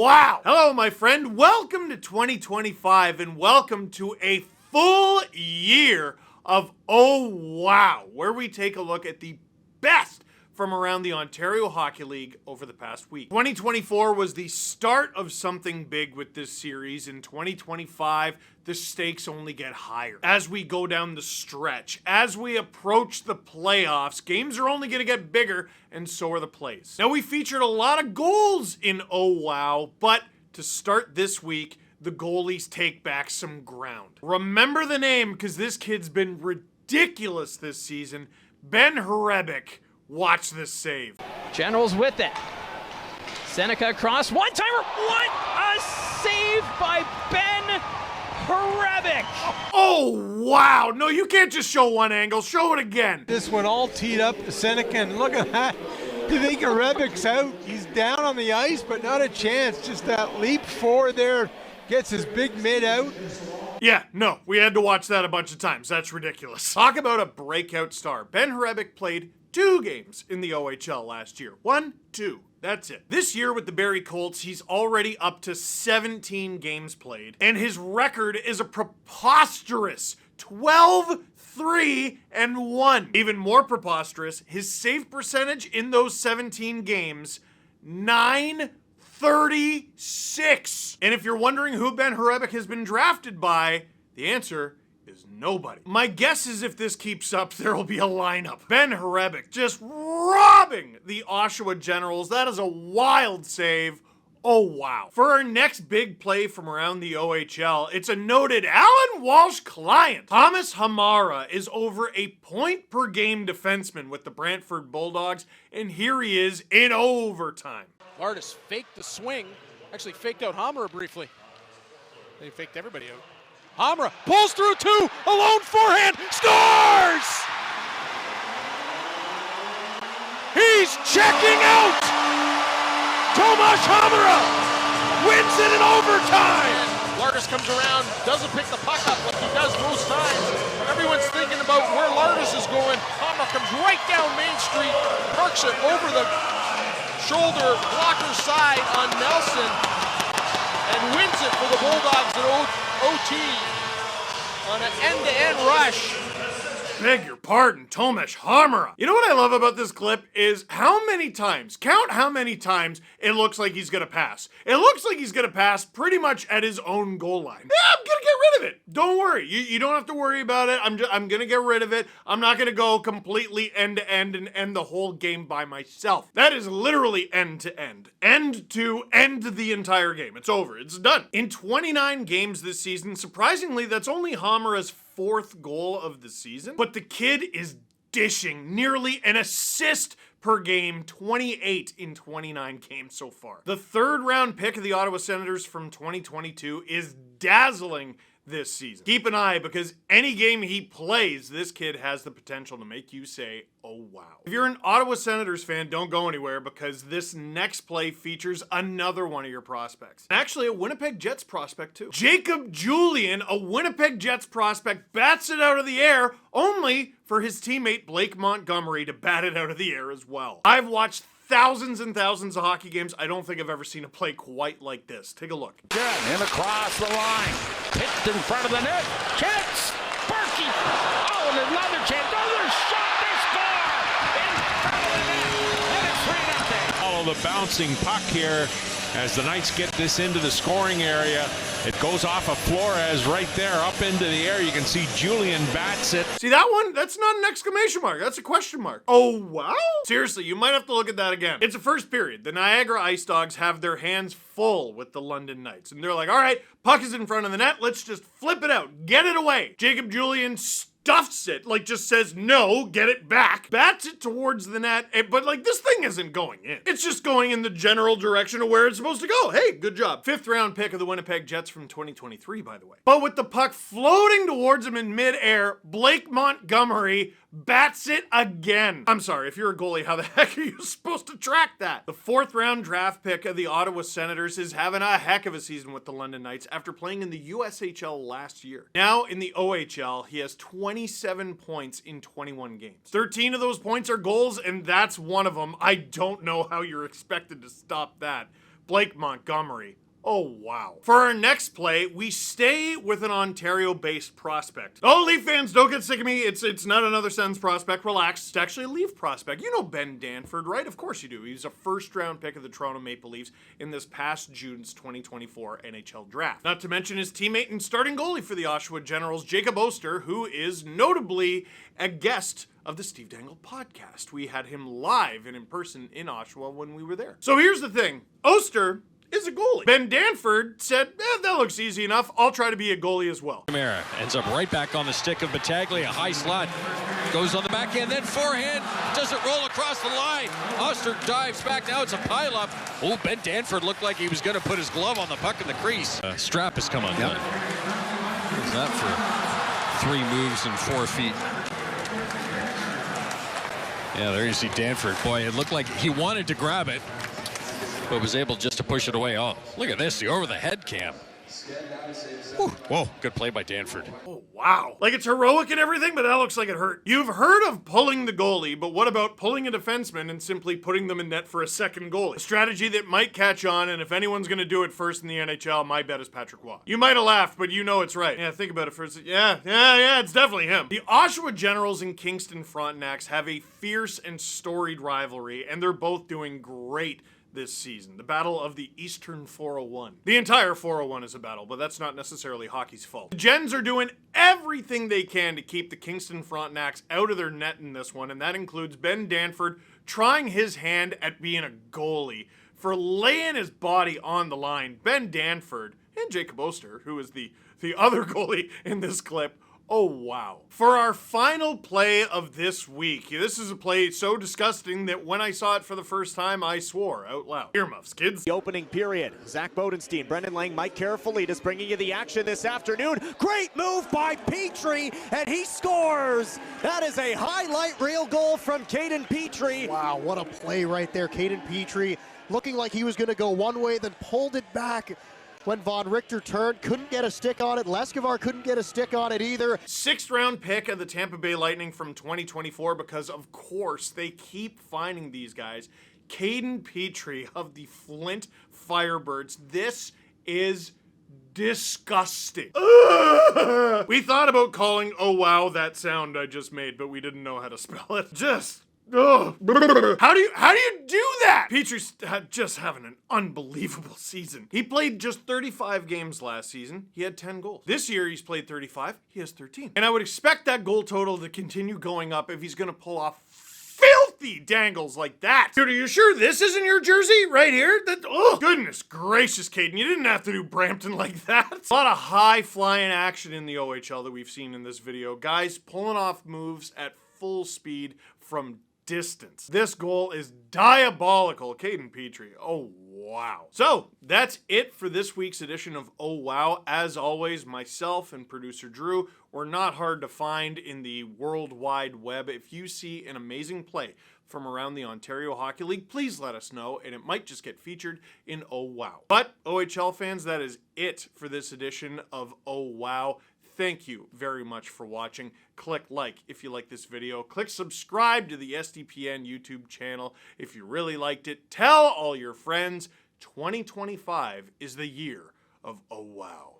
wow! Hello, my friend. Welcome to 2025 and welcome to a full year of Oh Wow, where we take a look at the best from around the Ontario Hockey League over the past week. 2024 was the start of something big with this series. In 2025, the stakes only get higher. As we go down the stretch, as we approach the playoffs, games are only going to get bigger, and so are the plays. Now, we featured a lot of goals in Oh Wow, but to start this week, the goalies take back some ground. Remember the name, because this kid's been ridiculous this season. Ben Danford. Watch this save. Generals with it. Seneca across. One-timer. What a save by Ben Danford. Oh, wow. No, you can't just show one angle. Show it again. This one all teed up to Seneca, and look at that. You think Rebek's out. He's down on the ice, but not a chance. Just that leap forward there. Gets his big mid out. Yeah, no, we had to watch that a bunch of times. That's ridiculous. Talk about a breakout star. Ben Danford played 2 games in the OHL last year. 1, 2. That's it. This year with the Barrie Colts, he's already up to 17 games played, and his record is a preposterous 12-3-1. Even more preposterous, his save percentage in those 17 games, 936. And if you're wondering who Ben Danford has been drafted by, the answer is nobody. My guess is if this keeps up, there will be a lineup. Ben Danford just robbing the Oshawa Generals. That is a wild save. Oh, wow. For our next big play from around the OHL, it's a noted Alan Walsh client. Tomas Hamara is over a point-per-game defenseman with the Brantford Bulldogs, and here he is in overtime. Lardis faked the swing, actually faked out Hamara briefly. They faked everybody out. Hamara pulls through 2, alone forehand, scores! He's checking out! Tomas Hamara wins it in overtime! Lardis comes around, doesn't pick the puck up like he does most times. Everyone's thinking about where Lardis is going. Hamara comes right down Main Street, parks it over the shoulder blocker side on Nelson, and wins it for the Bulldogs at OT on an end-to-end rush. Beg your pardon, Tomas Hamara. You know what I love about this clip is how many times, count how many times it looks like he's gonna pass. It looks like he's gonna pass pretty much at his own goal line. Yeah, I'm gonna get rid of it. Don't worry. You don't have to worry about it. I'm gonna get rid of it. I'm not gonna go completely end to end and end the whole game by myself. That is literally end to end. End to end the entire game. It's over. It's done. In 29 games this season, surprisingly, that's only Hamara's 4th goal of the season, but the kid is dishing nearly an assist per game, 28 in 29 games so far. The 3rd round pick of the Ottawa Senators from 2022 is dazzling this season. Keep an eye, because any game he plays, this kid has the potential to make you say, oh wow. If you're an Ottawa Senators fan, don't go anywhere, because this next play features another one of your prospects. Actually, a Winnipeg Jets prospect too. Jacob Julien, a Winnipeg Jets prospect, bats it out of the air, only for his teammate Blake Montgomery to bat it out of the air as well. I've watched thousands and thousands of hockey games. I don't think I've ever seen a play quite like this. Take a look. In across the line. Picked in front of the net. Chance. Berkey. Oh, and another chance. Another shot. They score. In front of the net. And it's 3-0. Follow the bouncing puck here as the Knights get this into the scoring area. It goes off of Flores right there up into the air. You can see Julien bats it. See that one? That's not an exclamation mark. That's a question mark. Oh, wow? Seriously, you might have to look at that again. It's a first period. The Niagara Ice Dogs have their hands full with the London Knights. And they're like, all right, puck is in front of the net. Let's just flip it out. Get it away. Jacob Julien stuffs it, like just says, no, get it back. Bats it towards the net, but like this thing isn't going in. It's just going in the general direction of where it's supposed to go. Hey, good job. 5th round pick of the Winnipeg Jets from 2023, by the way. But with the puck floating towards him in midair, Blake Montgomery bats it again. I'm sorry, if you're a goalie, how the heck are you supposed to track that? The 4th round draft pick of the Ottawa Senators is having a heck of a season with the London Knights after playing in the USHL last year. Now in the OHL, he has 27 points in 21 games. 13 of those points are goals, and that's one of them. I don't know how you're expected to stop that. Blake Montgomery. Oh, wow. For our next play, we stay with an Ontario-based prospect. Oh, Leaf fans, don't get sick of me. It's not another Sens prospect. Relax. It's actually a Leaf prospect. You know Ben Danford, right? Of course you do. He was a first-round pick of the Toronto Maple Leafs in this past June's 2024 NHL draft. Not to mention his teammate and starting goalie for the Oshawa Generals, Jacob Oster, who is notably a guest of the Steve Dangle podcast. We had him live and in person in Oshawa when we were there. So here's the thing. Oster is a goalie. Ben Danford said, that looks easy enough. I'll try to be a goalie as well. Hamara ends up right back on the stick of Battaglia. High slot. Goes on the backhand, then forehand. Doesn't roll across the line. Oster dives back. Now it's a pileup. Oh, Ben Danford looked like he was going to put his glove on the puck in the crease. Strap has come undone. What's that for 3 moves and 4 feet? Yeah, there you see Danford. Boy, it looked like he wanted to grab it, but was able just to push it away. Oh, look at this, the over-the-head cam. Whew. Whoa, good play by Danford. Oh, wow. Like it's heroic and everything, but that looks like it hurt. You've heard of pulling the goalie, but what about pulling a defenseman and simply putting them in net for a second goalie? A strategy that might catch on, and if anyone's going to do it first in the NHL, my bet is Patrick Waugh. You might have laughed, but you know it's right. Yeah, think about it first. Yeah, it's definitely him. The Oshawa Generals and Kingston Frontenacs have a fierce and storied rivalry, and they're both doing great this season. The battle of the Eastern 401. The entire 401 is a battle, but that's not necessarily hockey's fault. The Gens are doing everything they can to keep the Kingston Frontenacs out of their net in this one, and that includes Ben Danford trying his hand at being a goalie for laying his body on the line. Ben Danford and Jacob Oster, who is the other goalie in this clip. Oh, wow. For our final play of this week, this is a play so disgusting that when I saw it for the first time, I swore out loud. Earmuffs, kids. The opening period. Zach Bodenstein, Brendan Lang, Mike Carafolitis bringing you the action this afternoon. Great move by Petrie, and he scores! That is a highlight reel goal from Caden Petrie. Wow, what a play right there. Caden Petrie looking like he was going to go one way, then pulled it back. When Von Richter turned, couldn't get a stick on it. Leskovar couldn't get a stick on it either. 6th round pick of the Tampa Bay Lightning from 2024 because, of course, they keep finding these guys. Caden Petrie of the Flint Firebirds. This is disgusting. We thought about calling, oh wow, that sound I just made, but we didn't know how to spell it. How do you do that? Petrie's just having an unbelievable season. He played just 35 games last season. He had 10 goals. This year he's played 35. He has 13. And I would expect that goal total to continue going up if he's going to pull off filthy dangles like that. Dude, are you sure this isn't your jersey right here? Oh, goodness gracious, Caden. You didn't have to do Brampton like that. A lot of high-flying action in the OHL that we've seen in this video. Guys pulling off moves at full speed from distance. This goal is diabolical. Caden Petrie. Oh, wow. So, that's it for this week's edition of Oh Wow. As always, myself and producer Drew were not hard to find in the World Wide Web. If you see an amazing play from around the Ontario Hockey League, please let us know, and it might just get featured in Oh Wow. But, OHL fans, that is it for this edition of Oh Wow. Thank you very much for watching. Click like if you like this video. Click subscribe to the SDPN YouTube channel if you really liked it. Tell all your friends 2025 is the year of Oh Wow.